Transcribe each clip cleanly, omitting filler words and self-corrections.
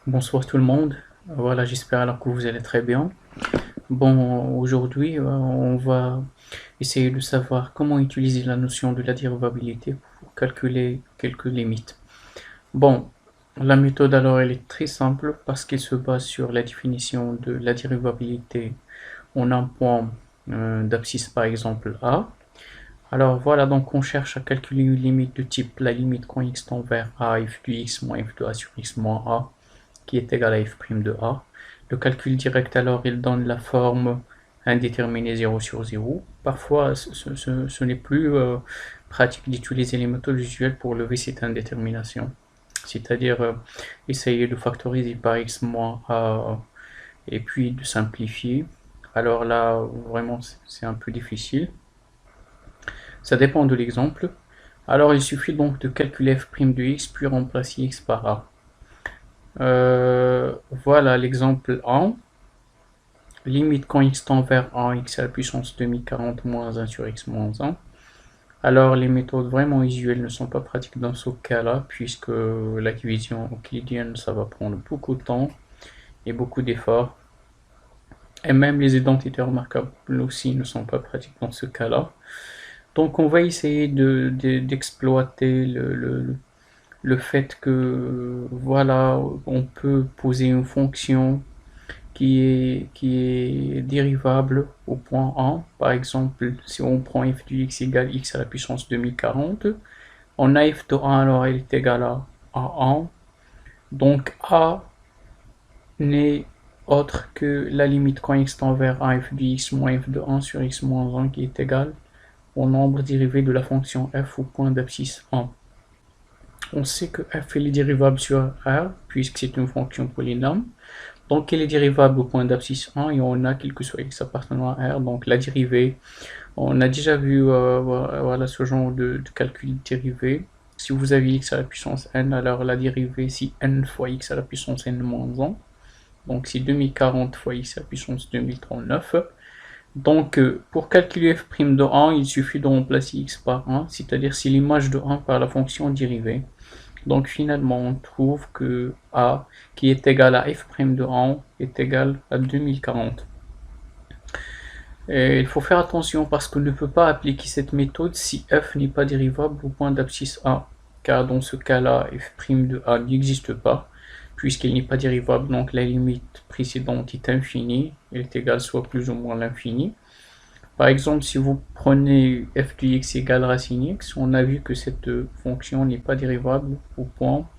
Bonsoir tout le monde. Voilà, j'espère alors que vous allez très bien. Bon, aujourd'hui, on va essayer de savoir comment utiliser la notion de la dérivabilité pour calculer quelques limites. Bon, la méthode alors elle est très simple parce qu'elle se base sur la définition de la dérivabilité en un point d'abscisse par exemple A. Alors voilà, donc on cherche à calculer une limite de type la limite quand x tend vers a f de x moins f de a sur x moins a qui est égal à f' de a. Le calcul direct alors il donne la forme indéterminée 0 sur 0. Parfois ce n'est plus pratique d'utiliser les méthodes usuelles pour lever cette indétermination. C'est-à-dire essayer de factoriser par x moins a et puis de simplifier. Alors là vraiment c'est un peu difficile. Ça dépend de l'exemple. Alors il suffit donc de calculer f' de x puis remplacer x par a. Voilà l'exemple 1. Limite quand x tend vers 1, x à la puissance 2040 moins 1 sur x moins 1. Alors les méthodes vraiment usuelles ne sont pas pratiques dans ce cas-là, puisque la division euclidienne, ça va prendre beaucoup de temps et beaucoup d'efforts. Et même les identités remarquables aussi ne sont pas pratiques dans ce cas-là. Donc on va essayer d'exploiter le fait que voilà, on peut poser une fonction qui est dérivable au point 1. Par exemple, si on prend f de x égale x à la puissance 2040, on a f de 1 alors elle est égale à 1. Donc a n'est autre que la limite quand x tend vers 1 f de x moins f de 1 sur x moins 1 qui est égale au nombre dérivé de la fonction f au point d'abscisse 1. On sait que f est dérivable sur R puisque c'est une fonction polynôme. Donc elle est dérivable au point d'abscisse 1 et on a quel que soit x appartenant à R. Donc la dérivée, on a déjà vu voilà, ce genre de calcul dérivé. Si vous avez x à la puissance n, alors la dérivée c'est n fois x à la puissance n moins 1. Donc c'est 2040 fois x à la puissance 2039. Donc pour calculer f' de 1, il suffit de remplacer x par 1, c'est-à-dire c'est l'image de 1 par la fonction dérivée. Donc finalement, on trouve que a qui est égal à f' de 1 est égal à 2040. Et il faut faire attention parce qu'on ne peut pas appliquer cette méthode si f n'est pas dérivable au point d'abscisse a, car dans ce cas-là, f' de a n'existe pas, puisqu'il n'est pas dérivable, donc la limite précédente est infinie, elle est égale soit plus ou moins l'infini. Par exemple, si vous prenez f de x égale racine x, on a vu que cette fonction n'est pas dérivable au point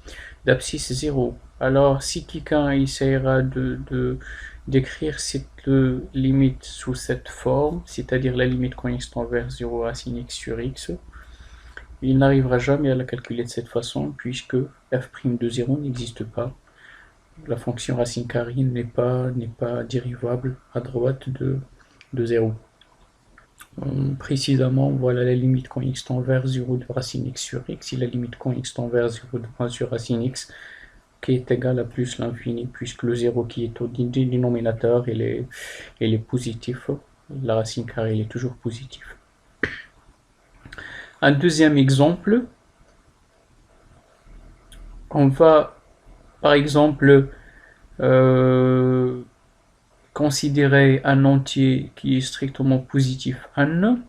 d'abscisse 0. Alors, si quelqu'un essaiera d'écrire cette limite sous cette forme, c'est-à-dire la limite quand x tend vers 0 racine x sur x, il n'arrivera jamais à la calculer de cette façon, puisque f' de 0 n'existe pas. La fonction racine carrée n'est pas dérivable à droite de 0. Précisément, voilà la limite quand x tend vers 0 de racine x sur x et la limite quand x tend vers 0 de 1 sur racine x qui est égale à plus l'infini, puisque le 0 qui est au dénominateur il est positif, la racine carrée il est toujours positif. Un deuxième exemple, on va par exemple considérer un entier qui est strictement positif n,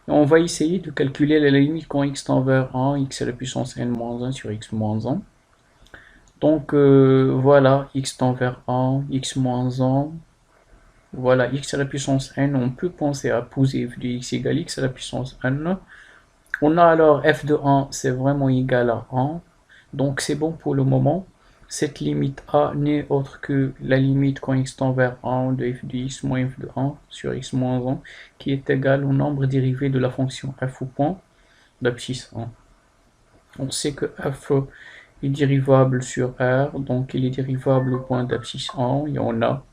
et on va essayer de calculer la limite quand x tend vers 1, x à la puissance n-1 sur x moins 1. Donc voilà, x tend vers 1, x moins 1, voilà, x à la puissance n, on peut penser à poser f de x égale x à la puissance n. On a alors f de 1, c'est vraiment égal à 1, donc c'est bon pour le moment. Cette limite a n'est autre que la limite quand x tend vers 1 de f de x moins f de 1 sur x moins 1, qui est égal au nombre dérivé de la fonction f au point d'abscisse 1. On sait que f est dérivable sur R, donc il est dérivable au point d'abscisse 1, et on a,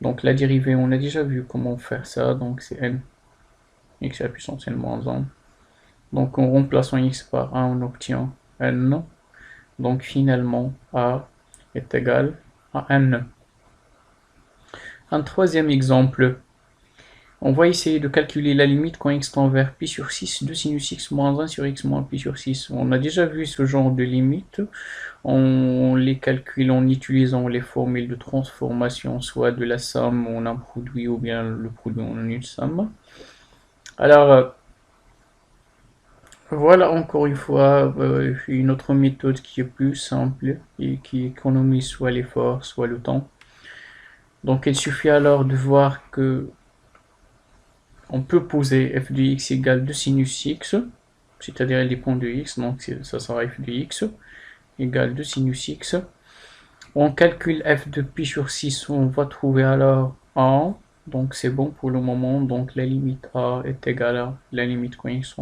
donc la dérivée, on a déjà vu comment faire ça, donc c'est n, x à la puissance n moins 1. Donc en remplaçant x par 1, on obtient n. Donc finalement, a est égal à n. Un troisième exemple, On va essayer de calculer la limite quand x tend vers pi sur 6 de sinus x moins 1 sur x moins pi sur 6. On a déjà vu ce genre de limite. On les calcule en utilisant les formules de transformation, soit de la somme en un produit ou bien le produit en une somme. Alors, voilà encore une fois une autre méthode qui est plus simple et qui économise soit l'effort, soit le temps. Donc il suffit alors de voir que on peut poser f de x égale 2 sinus x, c'est-à-dire elle dépend de x, donc ça sera f de x égale 2 sinus x. On calcule f de pi sur 6, on va trouver alors 1, donc c'est bon pour le moment, donc la limite a est égale à la limite quand x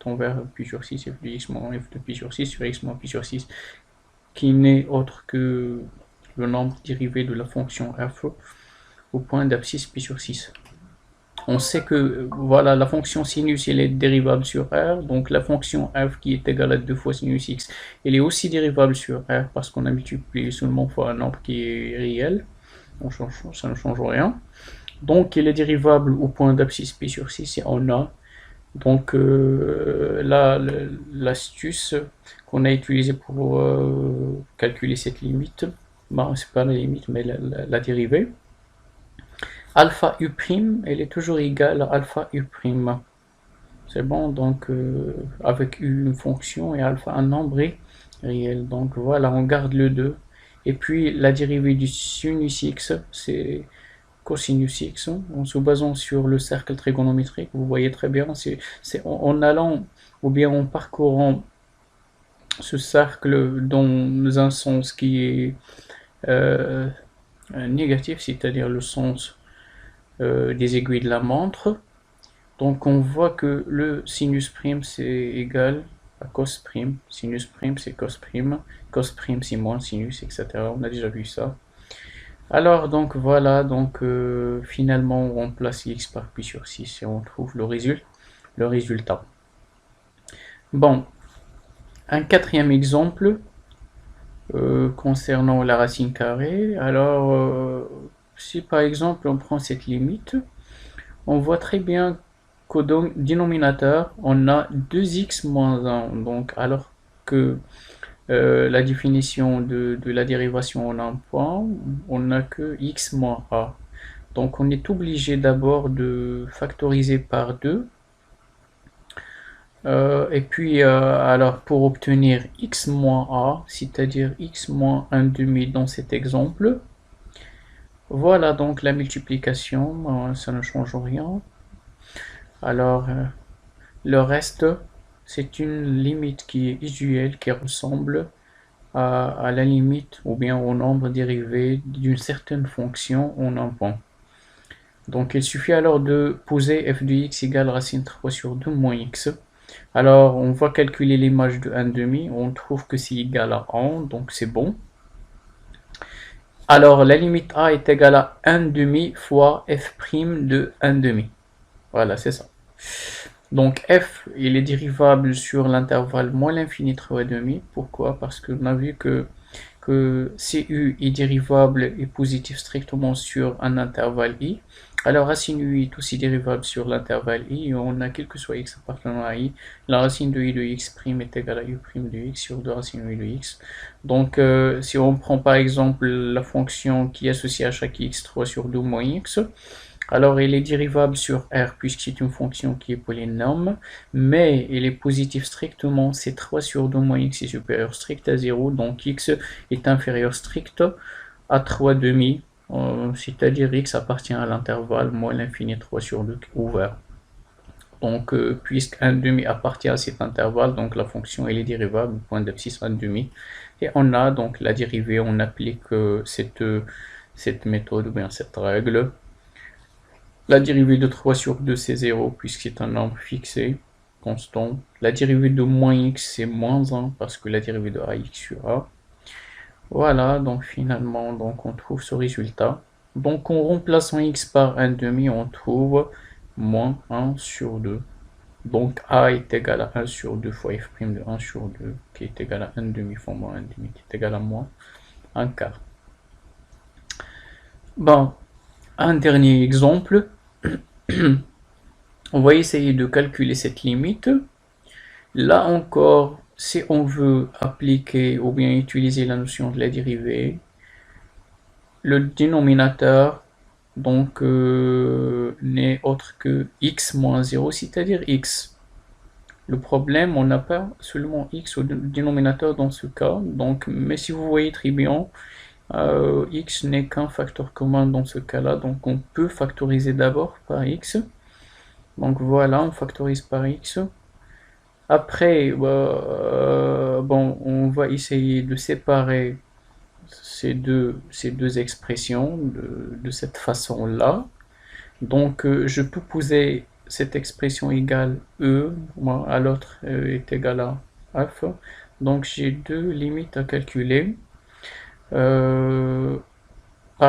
tend vers pi sur 6, f de x moins f de pi sur 6 sur x moins pi sur 6, qui n'est autre que le nombre dérivé de la fonction f au point d'abscisse pi sur 6. On sait que voilà, la fonction sinus elle est dérivable sur R, donc la fonction f qui est égale à 2 fois sinus x, elle est aussi dérivable sur R parce qu'on a multiplié seulement fois un nombre qui est réel, ça ne change rien. Donc elle est dérivable au point d'abscisse pi sur 6 et on a donc là l'astuce qu'on a utilisée pour calculer cette limite, bon, c'est pas la limite mais la dérivée. Alpha u', elle est toujours égale à alpha u'. C'est bon, donc avec u une fonction et alpha un nombre réel. Donc voilà, on garde le 2. Et puis la dérivée du sinus x, c'est cosinus x. En se basant sur le cercle trigonométrique, vous voyez très bien, c'est en allant ou bien en parcourant ce cercle dans un sens qui est négatif, c'est-à-dire le sens des aiguilles de la montre. Donc on voit que le sinus prime c'est égal à cos prime, sinus prime c'est cos prime c'est moins sinus, etc. On a déjà vu ça. Alors donc voilà, donc finalement on remplace x par pi sur 6 et on trouve le résultat. Bon, un quatrième exemple concernant la racine carrée. Alors si par exemple on prend cette limite, on voit très bien qu'au dénominateur, on a 2x moins 1. Donc, alors que la définition de la dérivation en un point, on n'a que x moins a. Donc, on est obligé d'abord de factoriser par 2. Et puis, alors, pour obtenir x moins a, c'est-à-dire x moins 1 demi dans cet exemple, voilà donc la multiplication, ça ne change rien. Alors, le reste, c'est une limite qui est usuelle, qui ressemble à la limite ou bien au nombre dérivé d'une certaine fonction en un point. Donc il suffit alors de poser f de x égale racine 3 sur 2 moins x. Alors on va calculer l'image de 1 demi, on trouve que c'est égal à 1, donc c'est bon. Alors la limite a est égale à 1 demi fois f' de 1 demi. Voilà, c'est ça. Donc f, il est dérivable sur l'intervalle moins l'infini 3,5. Pourquoi? Parce qu'on a vu que cu est dérivable et positif strictement sur un intervalle i. Alors racine u est aussi dérivable sur l'intervalle i. Et on a quel que soit x appartenant à i, la racine de i de x' est égale à u' de x sur 2 racine u de x. Donc si on prend par exemple la fonction qui est associée à chaque x 3 sur 2 moins x, alors il est dérivable sur R puisque c'est une fonction qui est polynôme, mais il est positif strictement, c'est 3 sur 2 moins x est supérieur strict à 0, donc x est inférieur strict à 3 demi, c'est-à-dire x appartient à l'intervalle moins l'infini 3 sur 2 ouvert. Donc puisque 1 demi appartient à cet intervalle, donc la fonction elle est dérivable, point d'abscisse 1 demi, et on a donc la dérivée, on applique cette méthode ou bien cette règle. La dérivée de 3 sur 2 c'est 0 puisque c'est un nombre fixé, constant. La dérivée de moins x c'est moins 1 parce que la dérivée de ax sur a. Voilà, donc finalement donc on trouve ce résultat. Donc en remplaçant x par 1 demi, on trouve moins 1 sur 2. Donc a est égal à 1 sur 2 fois f' de 1 sur 2 qui est égal à 1 demi fois moins 1 demi qui est égal à moins 1 quart. Bon, un dernier exemple. On va essayer de calculer cette limite. Là encore, si on veut appliquer ou bien utiliser la notion de la dérivée, le dénominateur donc n'est autre que x moins 0, c'est-à-dire x. Le problème, on n'a pas seulement x au dénominateur dans ce cas, donc, mais si vous voyez très bien, x n'est qu'un facteur commun dans ce cas-là, donc on peut factoriser d'abord par x. Donc voilà, on factorise par x. Après, bon, on va essayer de séparer ces deux expressions de cette façon-là. Donc je peux poser cette expression égale e, à l'autre est égal à f. Donc j'ai deux limites à calculer. Par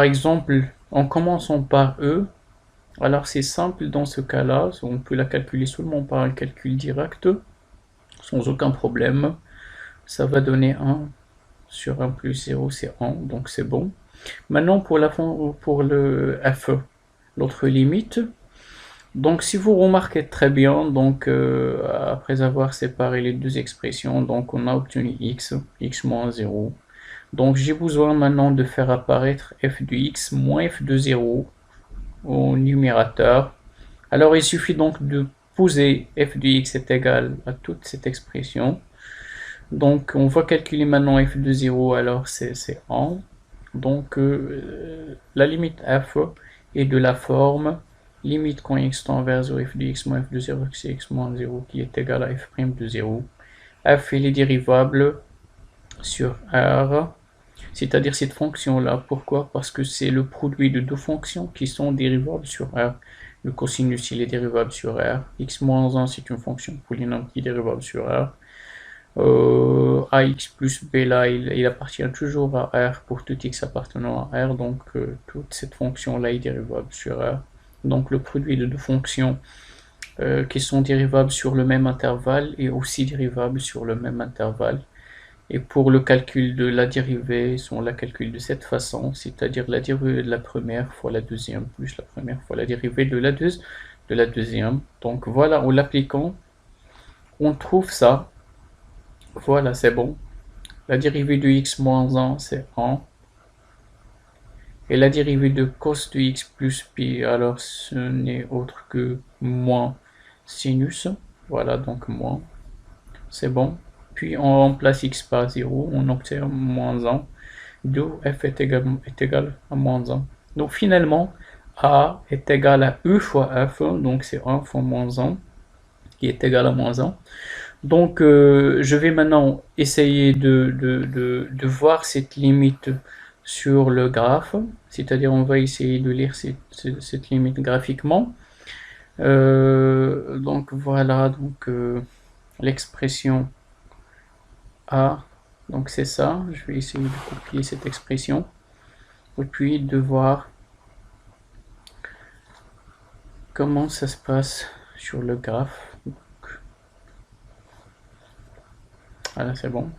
exemple, en commençant par e, alors c'est simple dans ce cas-là, on peut la calculer seulement par un calcul direct, sans aucun problème. Ça va donner 1 sur 1 plus 0, c'est 1, donc c'est bon. Maintenant pour le f, l'autre limite. Donc si vous remarquez très bien, donc après avoir séparé les deux expressions, donc on a obtenu x moins 0. Donc j'ai besoin maintenant de faire apparaître f de x moins f de 0 au numérateur. Alors il suffit donc de poser f de x est égal à toute cette expression. Donc on va calculer maintenant f de 0, alors c'est 1. Donc la limite f est de la forme limite quand x tend vers 0 f de x moins f de 0 c'est x moins 0 qui est égal à f' de 0. F est dérivable sur R, c'est-à-dire cette fonction-là. Pourquoi? Parce que c'est le produit de deux fonctions qui sont dérivables sur R. Le cosinus il est dérivable sur R. X moins 1 c'est une fonction polynôme qui est dérivable sur R. AX plus B là il appartient toujours à R pour tout X appartenant à R, donc toute cette fonction là est dérivable sur R. Donc le produit de deux fonctions qui sont dérivables sur le même intervalle est aussi dérivable sur le même intervalle. Et pour le calcul de la dérivée, on la calcule de cette façon, c'est-à-dire la dérivée de la première fois la deuxième plus la première fois la dérivée de la deuxième. Donc voilà, en l'appliquant, on trouve ça. Voilà, c'est bon. La dérivée de x moins 1, c'est 1. Et la dérivée de cos de x plus pi, alors ce n'est autre que moins sinus. Voilà, donc moins. C'est bon. Puis on remplace x par 0, on obtient moins 1. D'où f est égal à moins 1. Donc finalement, a est égal à e fois f, donc c'est 1 fois moins 1, qui est égal à moins 1. Donc je vais maintenant essayer de voir cette limite sur le graphe, c'est-à-dire on va essayer de lire cette limite graphiquement. Donc voilà, donc l'expression A, donc c'est ça, je vais essayer de copier cette expression, et puis de voir comment ça se passe sur le graphe. Voilà, c'est bon.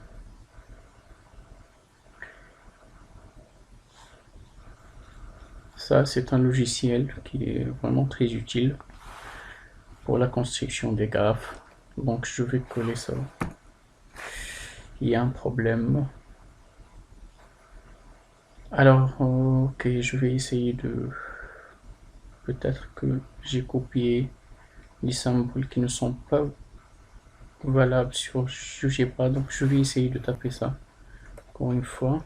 Ça, c'est un logiciel qui est vraiment très utile pour la construction des graphes. Donc, je vais coller ça. Il y a un problème. Alors, ok, je vais essayer de... Peut-être que j'ai copié les symboles qui ne sont pas valables sur GeoGebra. Donc, je vais essayer de taper ça encore une fois.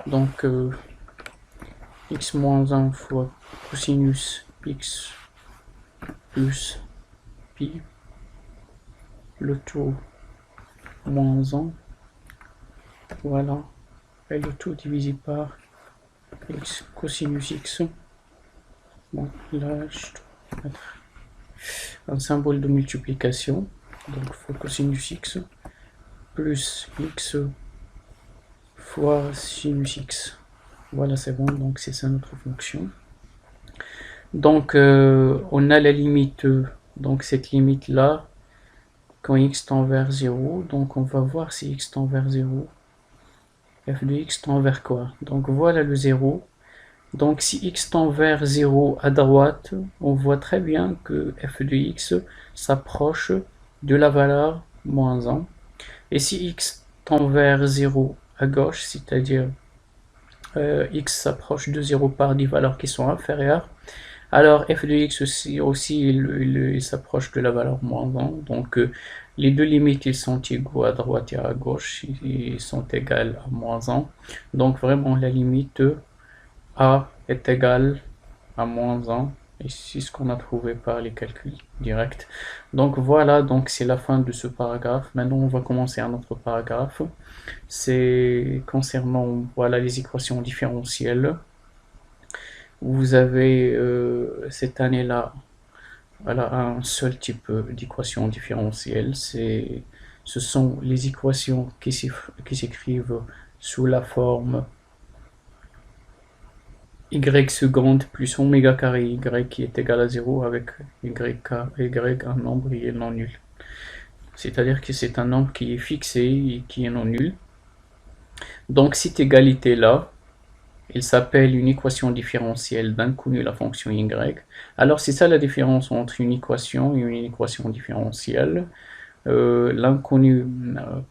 Donc, x moins 1 fois cosinus x plus pi, le tout moins 1, voilà, et le tout divisé par x cosinus x. Bon, là je dois mettre un symbole de multiplication, donc fois cosinus x plus x fois sinus x. Voilà, c'est bon, donc c'est ça notre fonction. Donc on a la limite, donc cette limite là, quand x tend vers 0, donc on va voir si x tend vers 0, f de x tend vers quoi? Donc voilà le 0, Donc si x tend vers 0 à droite, on voit très bien que f de x s'approche de la valeur moins 1. Et si x tend vers 0 à gauche, c'est-à-dire x s'approche de 0 par des valeurs qui sont inférieures, alors f de x aussi il s'approche de la valeur moins 1. Donc les deux limites ils sont égaux à droite et à gauche, ils sont égales à moins 1. Donc vraiment la limite a est égale à moins 1. Et c'est ce qu'on a trouvé par les calculs directs. Donc voilà, donc c'est la fin de ce paragraphe. Maintenant on va commencer un autre paragraphe. C'est concernant voilà, les équations différentielles. Vous avez cette année-là voilà, un seul type d'équation différentielle. Ce sont les équations qui s'écrivent sous la forme y seconde plus oméga carré y qui est égal à 0 avec y, un nombre réel non nul. C'est-à-dire que c'est un nombre qui est fixé et qui est non nul. Donc cette égalité-là, il s'appelle une équation différentielle d'inconnu la fonction y. Alors c'est ça la différence entre une équation et une équation différentielle. L'inconnu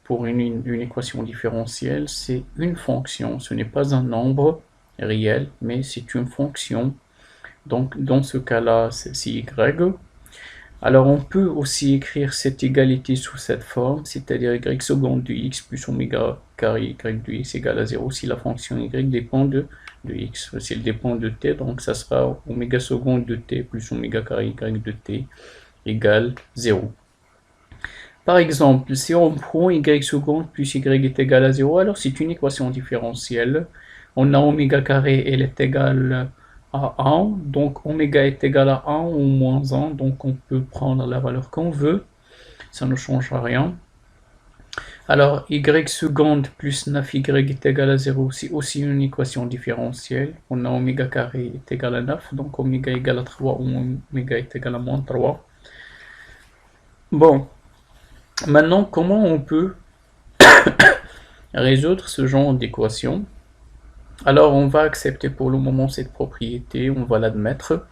pour une équation différentielle, c'est une fonction, ce n'est pas un nombre réel, mais c'est une fonction. Donc dans ce cas-là, c'est y. Alors on peut aussi écrire cette égalité sous cette forme, c'est-à-dire y seconde de x plus oméga carré y de x égale à 0 si la fonction y dépend de x. Si elle dépend de t, donc ça sera oméga seconde de t plus oméga carré y de t égale 0. Par exemple, si on prend y seconde plus y est égal à 0, alors c'est une équation différentielle. On a oméga carré, elle est égale à 1, donc oméga est égal à 1 ou moins 1, donc on peut prendre la valeur qu'on veut, ça ne change rien. Alors y seconde plus 9y est égal à 0, c'est aussi une équation différentielle. On a oméga carré est égal à 9, donc oméga est égal à 3 ou oméga est égal à moins 3. Bon, maintenant comment on peut résoudre ce genre d'équation? Alors on va accepter pour le moment cette propriété, on va l'admettre.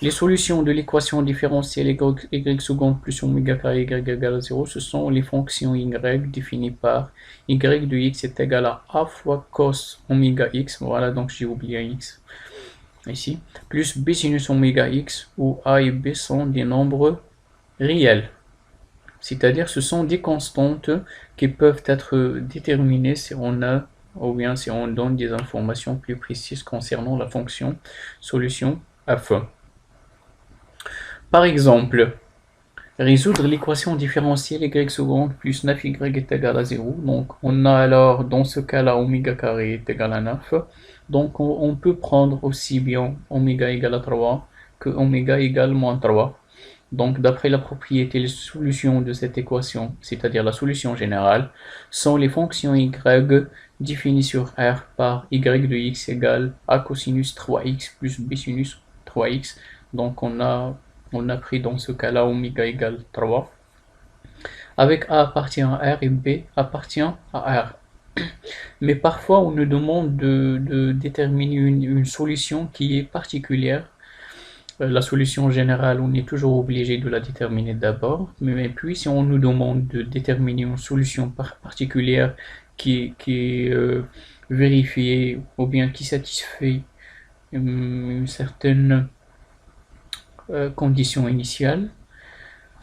Les solutions de l'équation différentielle y seconde plus oméga carré y égale à 0, ce sont les fonctions y définies par y de x est égal à a fois cos oméga x, voilà donc j'ai oublié un x ici, plus b sinus oméga x, où a et b sont des nombres réels. C'est-à-dire ce sont des constantes qui peuvent être déterminées si on a ou bien si on donne des informations plus précises concernant la fonction solution f. Par exemple, résoudre l'équation différentielle y seconde plus 9y est égal à 0. Donc on a alors dans ce cas-là oméga carré est égal à 9. Donc on peut prendre aussi bien oméga égale à 3 que oméga égale moins 3. Donc d'après la propriété, les solutions de cette équation, c'est-à-dire la solution générale, sont les fonctions y définies sur R par y de x égale a cosinus 3x plus b sinus 3x. Donc on a pris dans ce cas-là oméga égale 3. Avec a appartient à R et b appartient à R. Mais parfois on nous demande de déterminer une solution qui est particulière. La solution générale, on est toujours obligé de la déterminer d'abord, mais puis si on nous demande de déterminer une solution particulière qui est vérifiée ou bien qui satisfait une certaine condition initiale,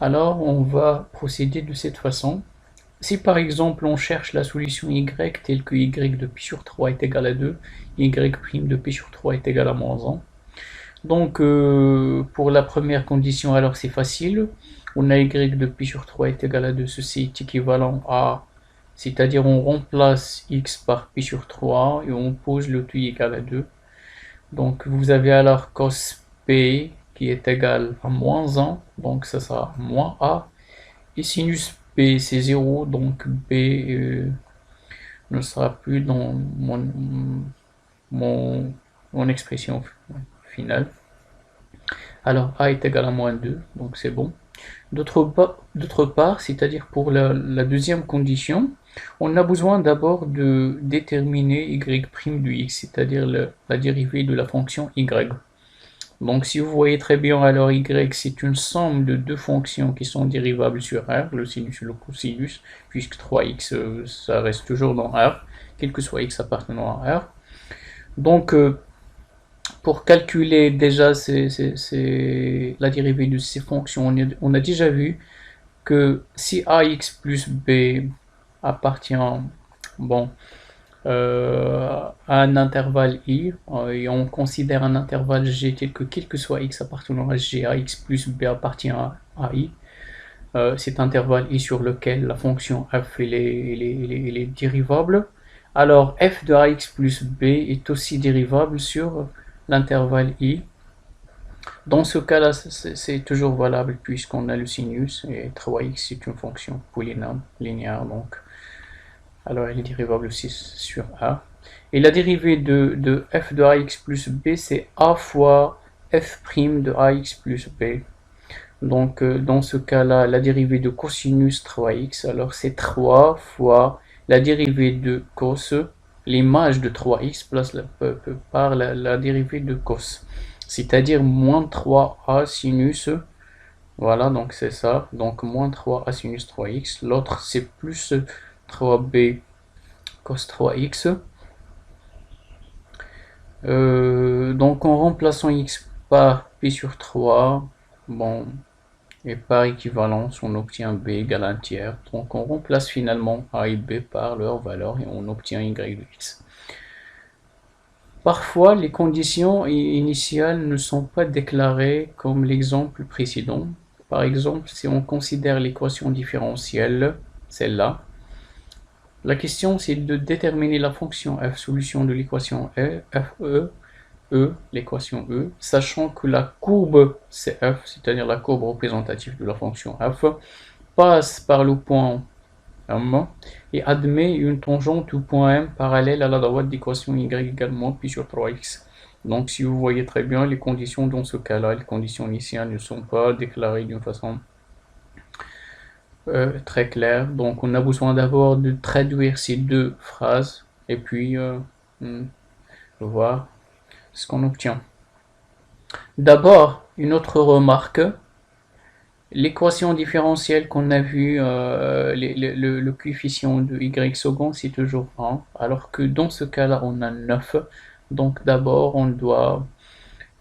alors on va procéder de cette façon. Si par exemple on cherche la solution y telle que y de pi sur 3 est égal à 2, y' de pi sur 3 est égal à moins 1, donc pour la première condition, alors c'est facile, on a y de pi sur 3 est égal à 2, ceci est équivalent à, c'est-à-dire on remplace x par pi sur 3 et on pose le tout égal à 2. Donc vous avez alors cos p qui est égal à moins 1, donc ça sera moins a, et sinus p c'est 0, donc b ne sera plus dans mon expression finale. Alors a est égal à moins 2, donc c'est bon. D'autre part, c'est-à-dire pour la deuxième condition, on a besoin d'abord de déterminer y' de x, c'est-à-dire la dérivée de la fonction y. Donc si vous voyez très bien, alors y c'est une somme de deux fonctions qui sont dérivables sur R, le sinus et le cosinus, puisque 3x ça reste toujours dans R, quel que soit x appartenant à R. Donc pour calculer déjà la dérivée de ces fonctions, on a déjà vu que si ax plus b appartient à un intervalle i, et on considère un intervalle g tel que quel que soit x appartenant à g, ax plus b appartient à i, cet intervalle i sur lequel la fonction f est dérivable, alors f de ax plus b est aussi dérivable sur l'intervalle i. Dans ce cas-là, c'est toujours valable puisqu'on a le sinus et 3x c'est une fonction polynôme linéaire, donc alors elle est dérivable aussi sur a. Et la dérivée de f de ax plus b, c'est a fois f' de ax plus b. Donc dans ce cas-là, la dérivée de cosinus 3x, alors c'est 3 fois la dérivée de cos, l'image de 3x par la dérivée de cos, c'est-à-dire moins 3a sinus, voilà, donc c'est ça, donc moins 3a sinus 3x, l'autre c'est plus 3b cos 3x. Donc en remplaçant x par p sur 3, bon, et par équivalence, on obtient b égale 1 tiers. Donc on remplace finalement a et b par leur valeur et on obtient y de x. Parfois, les conditions initiales ne sont pas déclarées comme l'exemple précédent. Par exemple, si on considère l'équation différentielle, celle-là, la question c'est de déterminer la fonction f, solution de l'équation l'équation E, sachant que la courbe CF, c'est-à-dire la courbe représentative de la fonction f, passe par le point M et admet une tangente au point M parallèle à la droite d'équation y également pi sur 3x. Donc si vous voyez très bien, les conditions dans ce cas-là, les conditions initiales ne sont pas déclarées d'une façon très claire. Donc on a besoin d'abord de traduire ces deux phrases et puis voir ce qu'on obtient. D'abord, une autre remarque, l'équation différentielle qu'on a vue, le coefficient de y second, c'est toujours 1, alors que dans ce cas-là, on a 9. Donc d'abord, on doit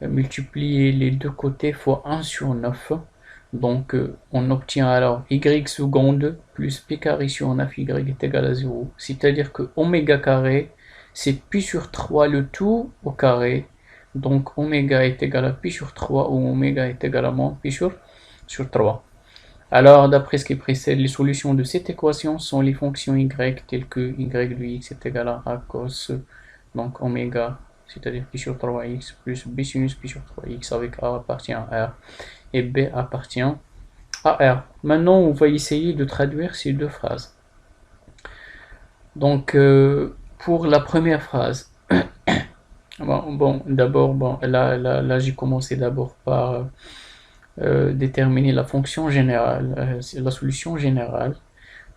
multiplier les deux côtés fois 1 sur 9. Donc on obtient alors y seconde plus p carré sur 9y est égal à 0. C'est-à-dire que oméga carré, c'est pi sur 3 le tout au carré. Donc oméga est égal à pi sur 3 ou oméga est égal à moins pi sur 3. Alors d'après ce qui précède, les solutions de cette équation sont les fonctions y telles que y de x est égal à cos, donc oméga, c'est-à-dire pi sur 3x plus b sinus pi sur 3x avec a appartient à r et b appartient à R. Maintenant, on va essayer de traduire ces deux phrases. Donc, pour la première phrase, d'abord, là j'ai commencé d'abord par déterminer la fonction générale, la solution générale.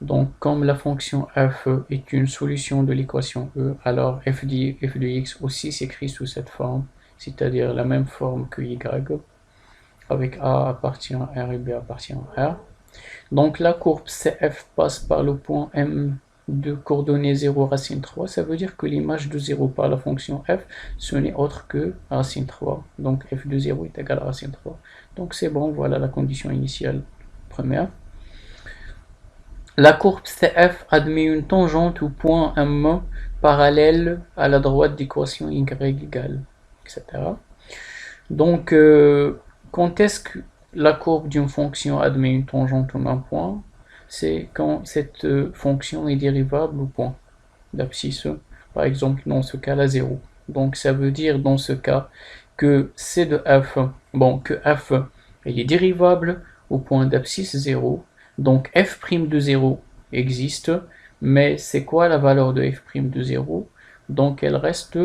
Donc, comme la fonction f est une solution de l'équation E, alors f de x aussi s'écrit sous cette forme, c'est-à-dire la même forme que y, avec a appartient à R et B appartient à R. Donc la courbe CF passe par le point M de coordonnées 0 racine 3, ça veut dire que l'image de 0 par la fonction f, ce n'est autre que racine 3. Donc f de 0 est égal à racine 3. Donc c'est bon, voilà la condition initiale première. La courbe CF admet une tangente au point M parallèle à la droite d'équation y égale, etc. Donc quand est-ce que la courbe d'une fonction admet une tangente au même point? C'est quand cette fonction est dérivable au point d'abscisse, par exemple dans ce cas là 0. Donc ça veut dire dans ce cas que c de f, que f elle est dérivable au point d'abscisse 0, donc f' de 0 existe, mais c'est quoi la valeur de f' de 0? Donc elle reste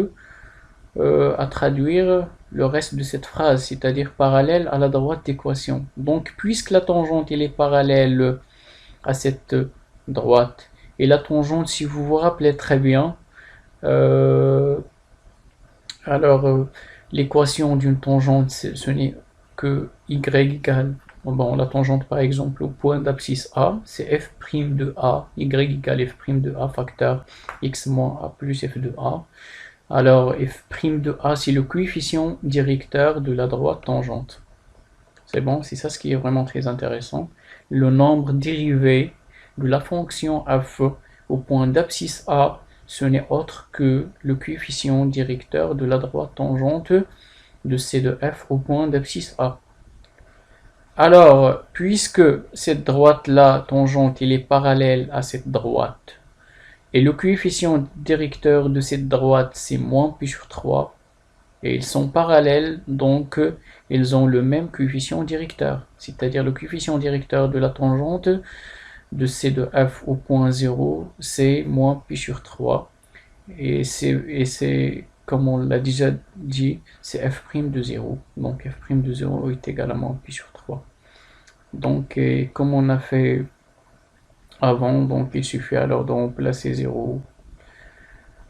à traduire le reste de cette phrase, c'est-à-dire parallèle à la droite d'équation. Donc, puisque la tangente elle est parallèle à cette droite, et la tangente, si vous vous rappelez très bien, euh, alors l'équation d'une tangente, ce n'est que y égale, bon, la tangente par exemple au point d'abscisse A, c'est f' de A, y égale f' de A, facteur x moins A plus f de A. Alors, f' de A, c'est le coefficient directeur de la droite tangente. C'est bon, c'est ça ce qui est vraiment très intéressant. Le nombre dérivé de la fonction f au point d'abscisse A, ce n'est autre que le coefficient directeur de la droite tangente de C de f au point d'abscisse A. Alors, puisque cette droite-là, tangente, elle est parallèle à cette droite, et le coefficient directeur de cette droite, c'est moins pi sur 3. Et ils sont parallèles, donc ils ont le même coefficient directeur. C'est-à-dire le coefficient directeur de la tangente de C de f au point 0, c'est moins pi sur 3. Et c'est comme on l'a déjà dit, c'est f' de 0. Donc f' de 0 est égal à moins pi sur 3. Donc, comme on a fait avant, donc il suffit alors de remplacer 0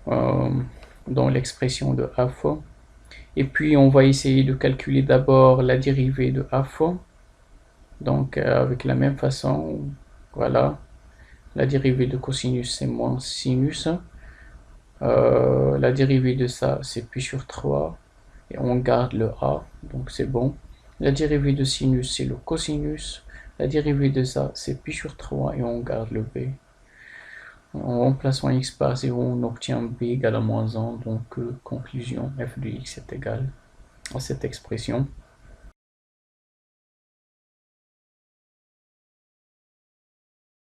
dans l'expression de f. Et puis on va essayer de calculer d'abord la dérivée de f. Donc avec la même façon, voilà, la dérivée de cosinus c'est moins sinus. La dérivée de ça c'est pi sur 3 et on garde le a, donc c'est bon. La dérivée de sinus c'est le cosinus. La dérivée de ça c'est pi sur 3 et on garde le b. En remplaçant x par 0, on obtient b égale à moins 1, donc conclusion f de x est égal à cette expression.